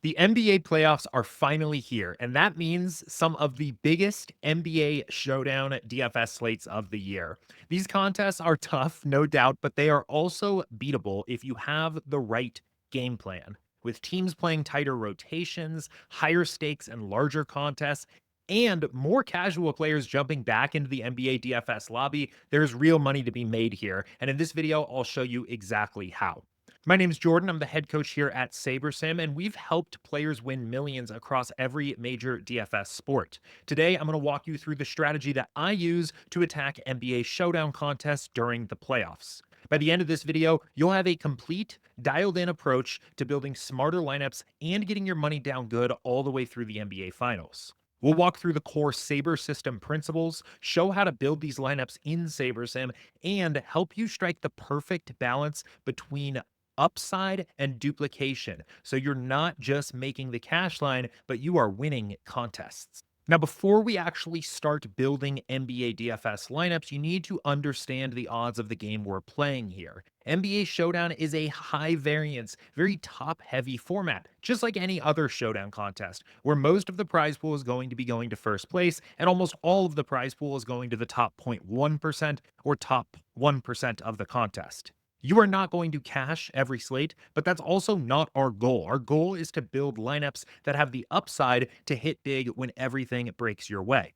The NBA playoffs are finally here, and that means some of the biggest NBA Showdown DFS slates of the year. These contests are tough, no doubt, but they are also beatable if you have the right game plan. With teams playing tighter rotations, higher stakes, and larger contests, and more casual players jumping back into the NBA DFS lobby, there's real money to be made here. And in this video, I'll show you exactly how. My name is Jordan. I'm the head coach here at SaberSim, and we've helped players win millions across every major DFS sport. Today, I'm going to walk you through the strategy that I use to attack NBA Showdown contests during the playoffs. By the end of this video, you'll have a complete, dialed in approach to building smarter lineups and getting your money down good all the way through the NBA Finals. We'll walk through the core Saber system principles, show how to build these lineups in SaberSim, and help you strike the perfect balance between upside and duplication. So you're not just making the cash line, but you are winning contests. Now, before we actually start building NBA DFS lineups, you need to understand the odds of the game we're playing here. NBA Showdown is a high variance, very top heavy format, just like any other Showdown contest, where most of the prize pool is going to be going to first place, and almost all of the prize pool is going to the top 0.1% or top 1% of the contest. You are not going to cash every slate, but that's also not our goal. Our goal is to build lineups that have the upside to hit big when everything breaks your way.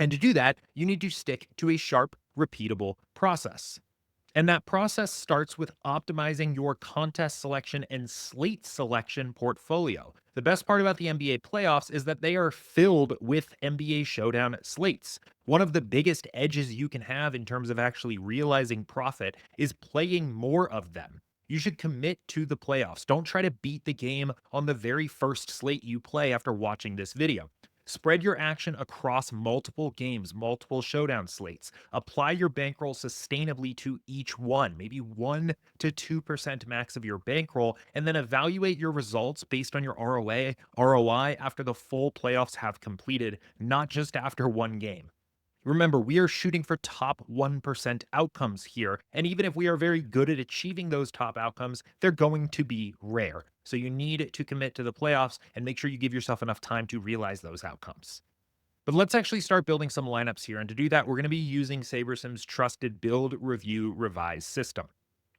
And to do that, you need to stick to a sharp, repeatable process. And that process starts with optimizing your contest selection and slate selection portfolio. The best part about the NBA playoffs is that they are filled with NBA Showdown slates. One of the biggest edges you can have in terms of actually realizing profit is playing more of them. You should commit to the playoffs. Don't try to beat the game on the very first slate you play after watching this video. Spread your action across multiple games, multiple showdown slates. Apply your bankroll sustainably to each one, maybe 1 to 2% max of your bankroll, and then evaluate your results based on your ROI after the full playoffs have completed, not just after one game. Remember, we are shooting for top 1% outcomes here. And even if we are very good at achieving those top outcomes, they're going to be rare. So you need to commit to the playoffs and make sure you give yourself enough time to realize those outcomes. But let's actually start building some lineups here. And to do that, we're going to be using SaberSim's trusted build, review, revise system.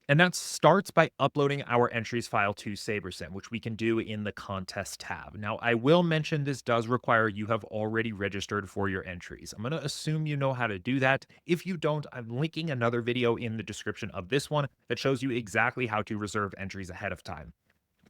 And that starts by uploading our entries file to SaberSim, which we can do in the contest tab. Now, I will mention this does require you have already registered for your entries. I'm going to assume you know how to do that. If you don't, I'm linking another video in the description of this one that shows you exactly how to reserve entries ahead of time.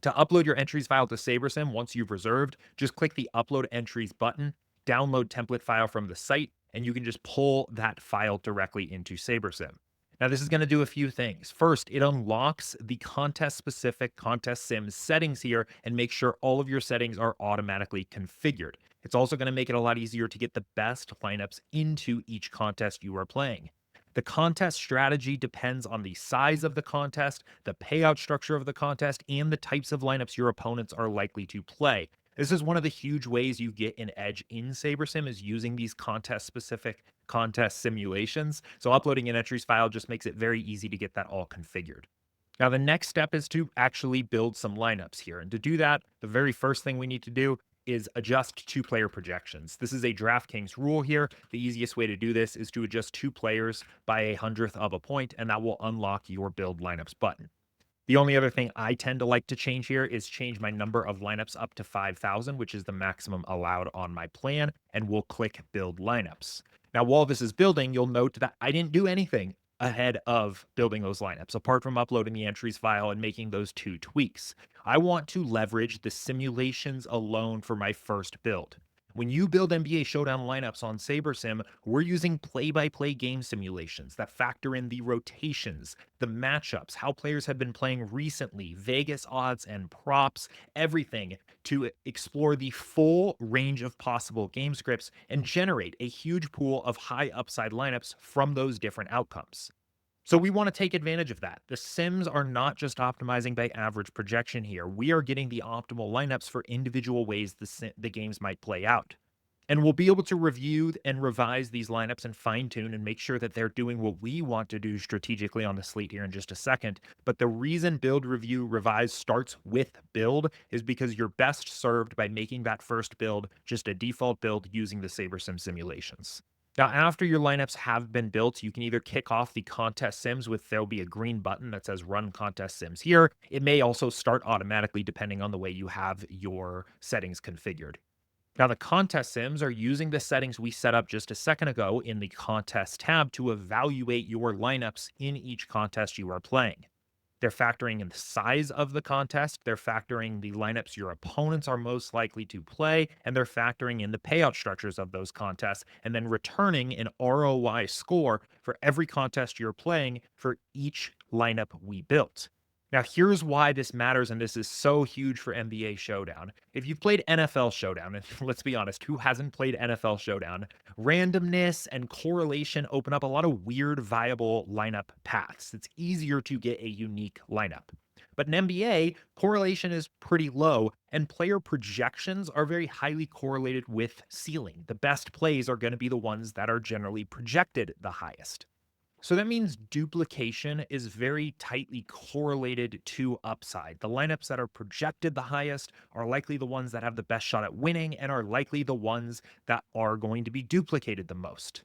To upload your entries file to SaberSim, once you've reserved, just click the Upload Entries button, download template file from the site, and you can just pull that file directly into SaberSim. Now, this is going to do a few things. First, it unlocks the contest-specific contest sim settings here and make sure all of your settings are automatically configured. It's also going to make it a lot easier to get the best lineups into each contest you are playing. The contest strategy depends on the size of the contest, the payout structure of the contest, and the types of lineups your opponents are likely to play. This is one of the huge ways you get an edge in SaberSim is using these contest-specific contest simulations. So uploading an entries file just makes it very easy to get that all configured. Now, the next step is to actually build some lineups here. And to do that, the very first thing we need to do is adjust two-player projections. This is a DraftKings rule here. The easiest way to do this is to adjust two players by 1/100th of a point, and that will unlock your build lineups button. The only other thing I tend to like to change here is change my number of lineups up to 5,000, which is the maximum allowed on my plan, and we'll click build lineups. Now, while this is building, you'll note that I didn't do anything ahead of building those lineups, apart from uploading the entries file and making those two tweaks. I want to leverage the simulations alone for my first build. When you build NBA Showdown lineups on SaberSim, we're using play-by-play game simulations that factor in the rotations, the matchups, how players have been playing recently, Vegas odds and props, everything to explore the full range of possible game scripts and generate a huge pool of high upside lineups from those different outcomes. So we want to take advantage of that. The Sims are not just optimizing by average projection here. We are getting the optimal lineups for individual ways the games might play out. And we'll be able to review and revise these lineups and fine tune and make sure that they're doing what we want to do strategically on the slate here in just a second. But the reason build, review, revise starts with build is because you're best served by making that first build just a default build using the SaberSim simulations. Now, after your lineups have been built, you can either kick off the contest sims with there'll be a green button that says run contest sims here. It may also start automatically depending on the way you have your settings configured. Now, the contest sims are using the settings we set up just a second ago in the contest tab to evaluate your lineups in each contest you are playing. They're factoring in the size of the contest, they're factoring the lineups your opponents are most likely to play, and they're factoring in the payout structures of those contests, and then returning an ROI score for every contest you're playing for each lineup we built. Now, here's why this matters, and this is so huge for NBA Showdown. If you've played NFL Showdown, and let's be honest, who hasn't played NFL Showdown? Randomness and correlation open up a lot of weird, viable lineup paths. It's easier to get a unique lineup. But in NBA, correlation is pretty low, and player projections are very highly correlated with ceiling. The best plays are going to be the ones that are generally projected the highest. So that means duplication is very tightly correlated to upside. The lineups that are projected the highest are likely the ones that have the best shot at winning and are likely the ones that are going to be duplicated the most.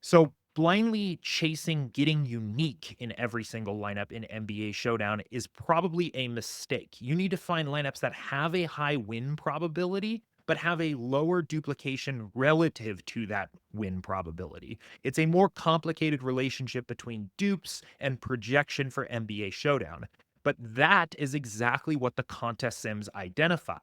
So blindly chasing getting unique in every single lineup in NBA Showdown is probably a mistake. You need to find lineups that have a high win probability, but have a lower duplication relative to that win probability. It's a more complicated relationship between dupes and projection for NBA Showdown. But that is exactly what the contest sims identify.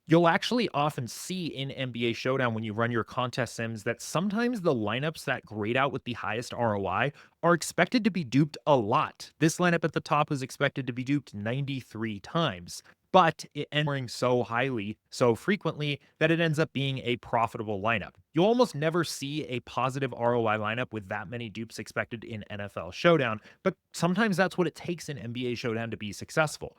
You'll actually often see in NBA Showdown when you run your contest sims that sometimes the lineups that grade out with the highest ROI are expected to be duped a lot. This lineup at the top is expected to be duped 93 times, but it ends so highly, so frequently that it ends up being a profitable lineup. You'll almost never see a positive ROI lineup with that many dupes expected in NFL Showdown, but sometimes that's what it takes in NBA Showdown to be successful.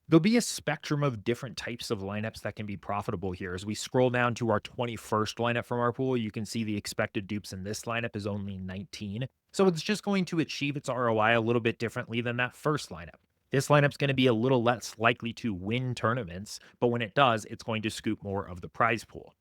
There'll be a spectrum of different types of lineups that can be profitable here. As we scroll down to our 21st lineup from our pool, you can see the expected dupes in this lineup is only 19. So it's just going to achieve its ROI a little bit differently than that first lineup. This lineup's going to be a little less likely to win tournaments, but when it does, it's going to scoop more of the prize pool.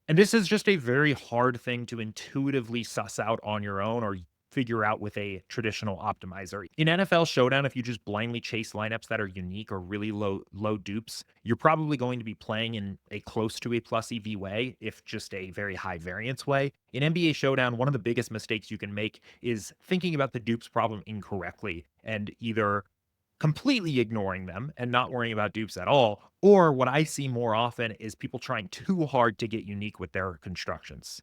And this is just a very hard thing to intuitively suss out on your own or figure out with a traditional optimizer. In NFL Showdown, if you just blindly chase lineups that are unique or really low dupes, you're probably going to be playing in a close to a plus EV way, if just a very high variance way. In NBA Showdown, one of the biggest mistakes you can make is thinking about the dupes problem incorrectly and either completely ignoring them and not worrying about dupes at all. Or what I see more often is people trying too hard to get unique with their constructions.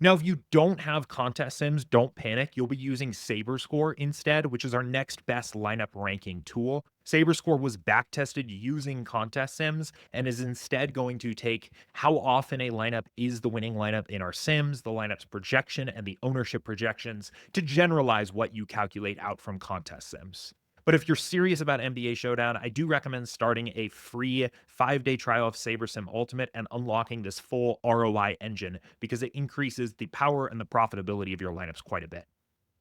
Now, if you don't have contest sims, don't panic. You'll be using SaberScore instead, which is our next best lineup ranking tool. SaberScore was backtested using contest sims and is instead going to take how often a lineup is the winning lineup in our sims, the lineup's projection, and the ownership projections to generalize what you calculate out from contest sims. But if you're serious about NBA Showdown, I do recommend starting a free 5-day trial of SaberSim Ultimate and unlocking this full ROI engine because it increases the power and the profitability of your lineups quite a bit.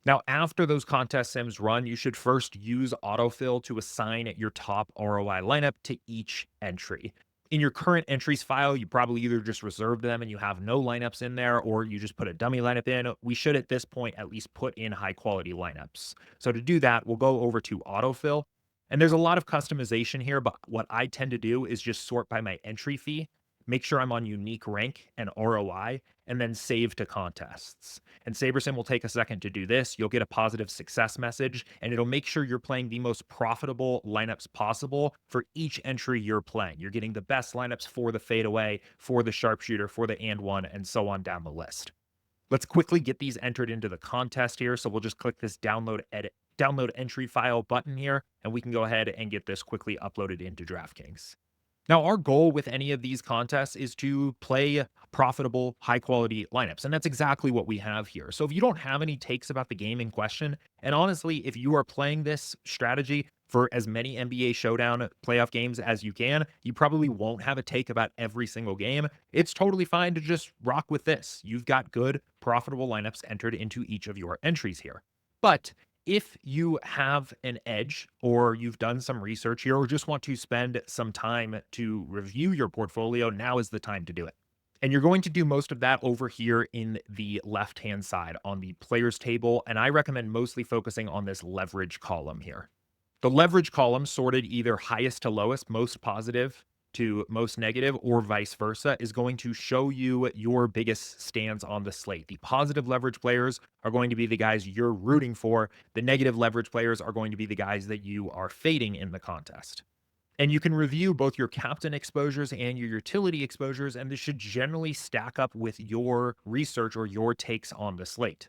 Now, after those contest sims run, you should first use autofill to assign your top ROI lineup to each entry. In your current entries file, you probably either just reserved them and you have no lineups in there, or you just put a dummy lineup in. We should at this point at least put in high quality lineups. So to do that, we'll go over to autofill. And there's a lot of customization here, but what I tend to do is just sort by my entry fee, make sure I'm on unique rank and ROI, and then save to contests. And SaberSim will take a second to do this. You'll get a positive success message, and it'll make sure you're playing the most profitable lineups possible for each entry you're playing. You're getting the best lineups for the fadeaway, for the sharpshooter, for the and one, and so on down the list. Let's quickly get these entered into the contest here. So we'll just click this download entry file button here, and we can go ahead and get this quickly uploaded into DraftKings. Now, our goal with any of these contests is to play profitable, high quality lineups. And that's exactly what we have here. So if you don't have any takes about the game in question, and honestly, if you are playing this strategy, for as many NBA Showdown playoff games as you can. You probably won't have a take about every single game. It's totally fine to just rock with this. You've got good, profitable lineups entered into each of your entries here. But if you have an edge or you've done some research here or just want to spend some time to review your portfolio, now is the time to do it. And you're going to do most of that over here in the left-hand side on the players table. And I recommend mostly focusing on this leverage column here. The leverage column sorted either highest to lowest, most positive to most negative, or vice versa, is going to show you your biggest stands on the slate. The positive leverage players are going to be the guys you're rooting for. The negative leverage players are going to be the guys that you are fading in the contest. And you can review both your captain exposures and your utility exposures, and this should generally stack up with your research or your takes on the slate.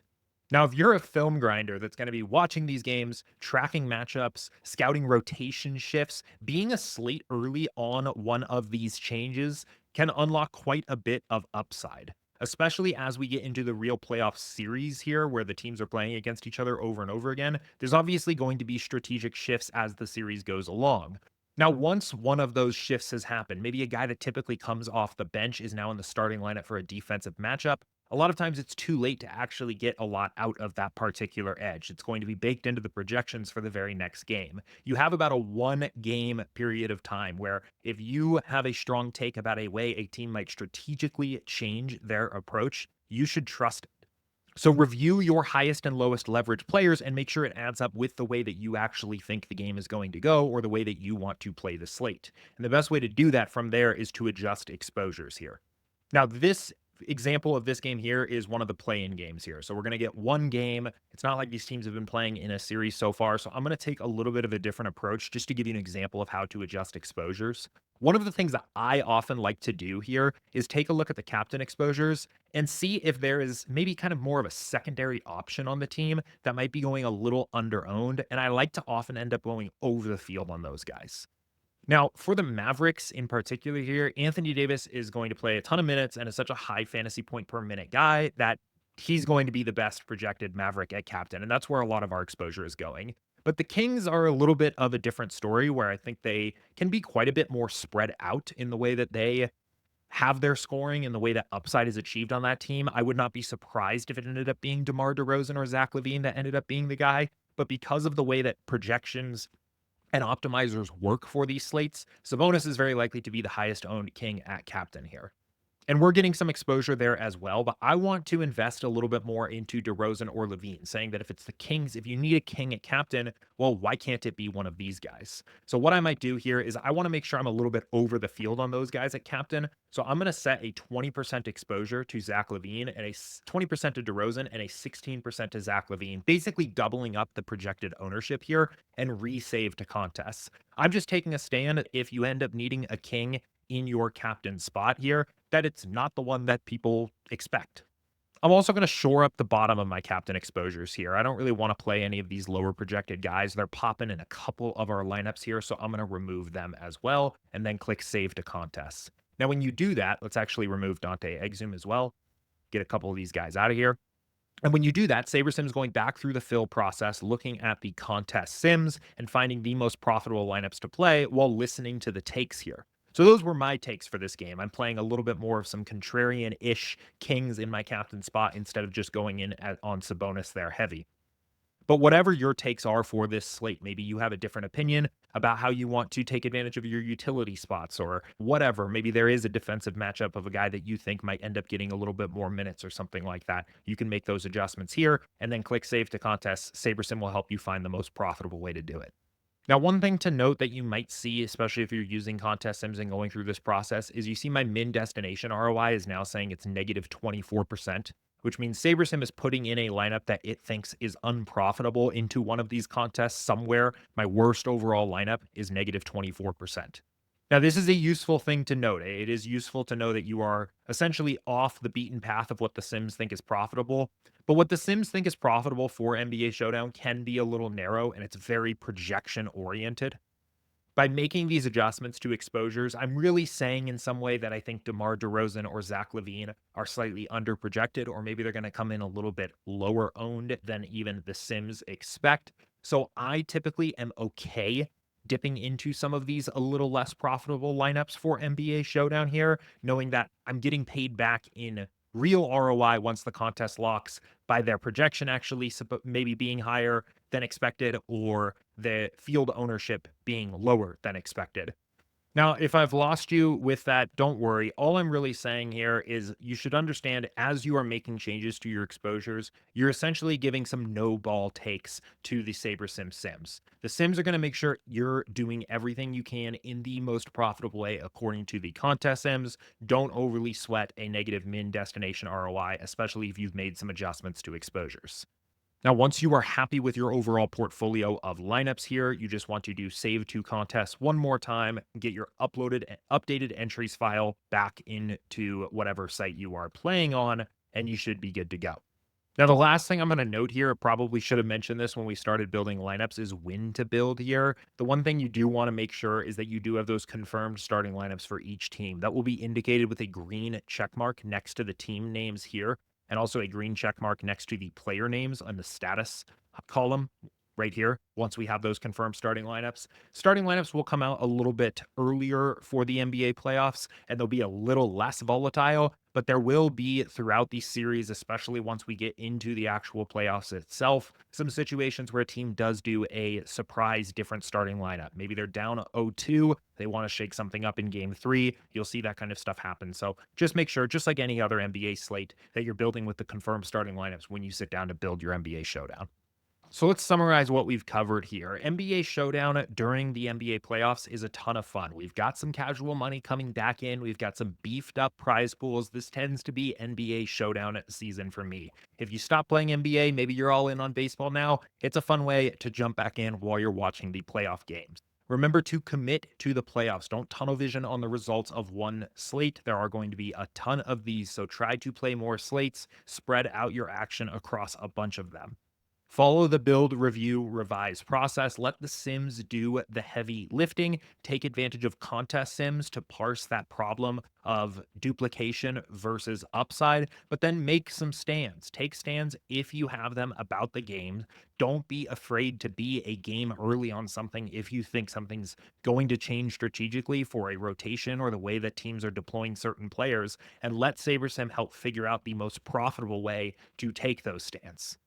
Now, if you're a film grinder that's going to be watching these games, tracking matchups, scouting rotation shifts, being a slate early on one of these changes can unlock quite a bit of upside, especially as we get into the real playoff series here where the teams are playing against each other over and over again. There's obviously going to be strategic shifts as the series goes along. Now, once one of those shifts has happened, maybe a guy that typically comes off the bench is now in the starting lineup for a defensive matchup. A lot of times it's too late to actually get a lot out of that particular edge. It's going to be baked into the projections for the very next game. You have about a 1 game period of time where if you have a strong take about a way a team might strategically change their approach, you should trust it. So review your highest and lowest leverage players and make sure it adds up with the way that you actually think the game is going to go or the way that you want to play the slate. And the best way to do that from there is to adjust exposures here. Now, this example of this game here is one of the play-in games here. So we're going to get 1 game. It's not like these teams have been playing in a series so far. So I'm going to take a little bit of a different approach just to give you an example of how to adjust exposures. One of the things that I often like to do here is take a look at the captain exposures and see if there is maybe kind of more of a secondary option on the team that might be going a little under-owned. And I like to often end up going over the field on those guys. Now, for the Mavericks in particular here, Anthony Davis is going to play a ton of minutes and is such a high fantasy point per minute guy that he's going to be the best projected Maverick at captain. And that's where a lot of our exposure is going. But the Kings are a little bit of a different story where I think they can be quite a bit more spread out in the way that they have their scoring and the way that upside is achieved on that team. I would not be surprised if it ended up being DeMar DeRozan or Zach LaVine that ended up being the guy. But because of the way that projections and optimizers work for these slates, Sabonis is very likely to be the highest owned king at captain here. And we're getting some exposure there as well, but I want to invest a little bit more into DeRozan or Levine, saying that if it's the Kings, if you need a king at captain, well, why can't it be one of these guys? So what I might do here is I want to make sure I'm a little bit over the field on those guys at captain. So I'm going to set a 20% exposure to Zach LaVine and a 20% to DeRozan and a 16% to Zach LaVine, basically doubling up the projected ownership here and resave to contests. I'm just taking a stand if you end up needing a king in your captain spot here, that it's not the one that people expect. I'm also going to shore up the bottom of my captain exposures here. I don't really want to play any of these lower projected guys. They're popping in a couple of our lineups here, so I'm going to remove them as well and then click save to contests. Now, when you do that, let's actually remove Dante Exum as well. Get a couple of these guys out of here. And when you do that, SaberSim is going back through the fill process, looking at the contest sims and finding the most profitable lineups to play while listening to the takes here. So those were my takes for this game. I'm playing a little bit more of some contrarian-ish kings in my captain spot instead of just going in on Sabonis there heavy. But whatever your takes are for this slate, maybe you have a different opinion about how you want to take advantage of your utility spots or whatever. Maybe there is a defensive matchup of a guy that you think might end up getting a little bit more minutes or something like that. You can make those adjustments here and then click save to contest. SaberSim will help you find the most profitable way to do it. Now, one thing to note that you might see, especially if you're using contest sims and going through this process, is you see my min destination ROI is now saying it's negative 24%, which means SaberSim is putting in a lineup that it thinks is unprofitable into one of these contests somewhere. My worst overall lineup is negative 24%. Now, this is a useful thing to note. It is useful to know that you are essentially off the beaten path of what the Sims think is profitable. But what the Sims think is profitable for NBA Showdown can be a little narrow and it's very projection oriented. By making these adjustments to exposures, I'm really saying in some way that I think DeMar DeRozan or Zach LaVine are slightly underprojected, or maybe they're going to come in a little bit lower owned than even the Sims expect. So I typically am okay dipping into some of these a little less profitable lineups for NBA Showdown here, knowing that I'm getting paid back in real ROI once the contest locks by their projection actually maybe being higher than expected or the field ownership being lower than expected. Now, if I've lost you with that, don't worry. All I'm really saying here is you should understand as you are making changes to your exposures, you're essentially giving some no ball takes to the SaberSim Sims. The Sims are going to make sure you're doing everything you can in the most profitable way according to the contest Sims. Don't overly sweat a negative min destination ROI, especially if you've made some adjustments to exposures. Now, once you are happy with your overall portfolio of lineups here, you just want to do save to contest one more time, get your updated entries file back into whatever site you are playing on, and you should be good to go. Now, the last thing I'm going to note here, probably should have mentioned this when we started building lineups, is when to build here. The one thing you do want to make sure is that you do have those confirmed starting lineups for each team. That will be indicated with a green check mark next to the team names here, and also a green check mark next to the player names on the status column right here. Once we have those confirmed starting lineups will come out a little bit earlier for the NBA playoffs, and they'll be a little less volatile, but there will be throughout the series, especially once we get into the actual playoffs itself, some situations where a team does do a surprise different starting lineup. Maybe they're down 0-2, they want to shake something up in game 3. You'll see that kind of stuff happen. So just make sure, just like any other NBA slate, that you're building with the confirmed starting lineups when you sit down to build your NBA showdown. So let's summarize what we've covered here. NBA Showdown during the NBA playoffs is a ton of fun. We've got some casual money coming back in. We've got some beefed up prize pools. This tends to be NBA Showdown season for me. If you stop playing NBA, maybe you're all in on baseball now. It's a fun way to jump back in while you're watching the playoff games. Remember to commit to the playoffs. Don't tunnel vision on the results of one slate. There are going to be a ton of these, so try to play more slates, spread out your action across a bunch of them. Follow the build, review, revise process. Let the sims do the heavy lifting. Take advantage of contest sims to parse that problem of duplication versus upside, but then make some stands. Take stands if you have them about the game. Don't be afraid to be a game early on something if you think something's going to change strategically for a rotation or the way that teams are deploying certain players, and let SaberSim help figure out the most profitable way to take those stands.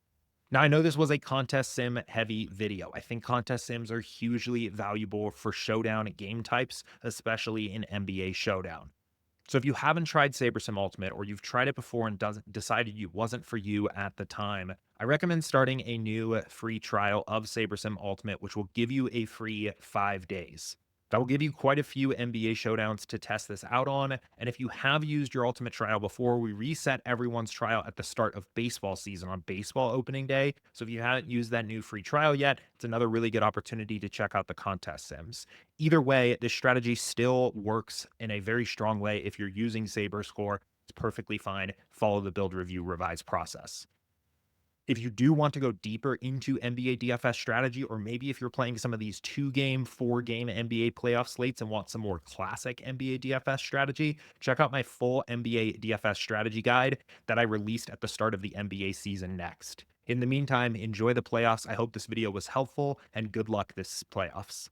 Now, I know this was a contest sim heavy video. I think contest sims are hugely valuable for showdown game types, especially in NBA Showdown. So if you haven't tried SaberSim Ultimate or you've tried it before and decided it wasn't for you at the time, I recommend starting a new free trial of SaberSim Ultimate, which will give you a free 5 days. That will give you quite a few NBA showdowns to test this out on. And if you have used your Ultimate trial before, we reset everyone's trial at the start of baseball season on baseball opening day. So if you haven't used that new free trial yet, it's another really good opportunity to check out the contest sims. Either way, this strategy still works in a very strong way. If you're using Saber Score, it's perfectly fine. Follow the build, review, revise process. If you do want to go deeper into NBA DFS strategy, or maybe if you're playing some of these 2 game, 4 game NBA playoff slates and want some more classic NBA DFS strategy, check out my full NBA DFS strategy guide that I released at the start of the NBA season next. In the meantime, enjoy the playoffs. I hope this video was helpful and good luck this playoffs.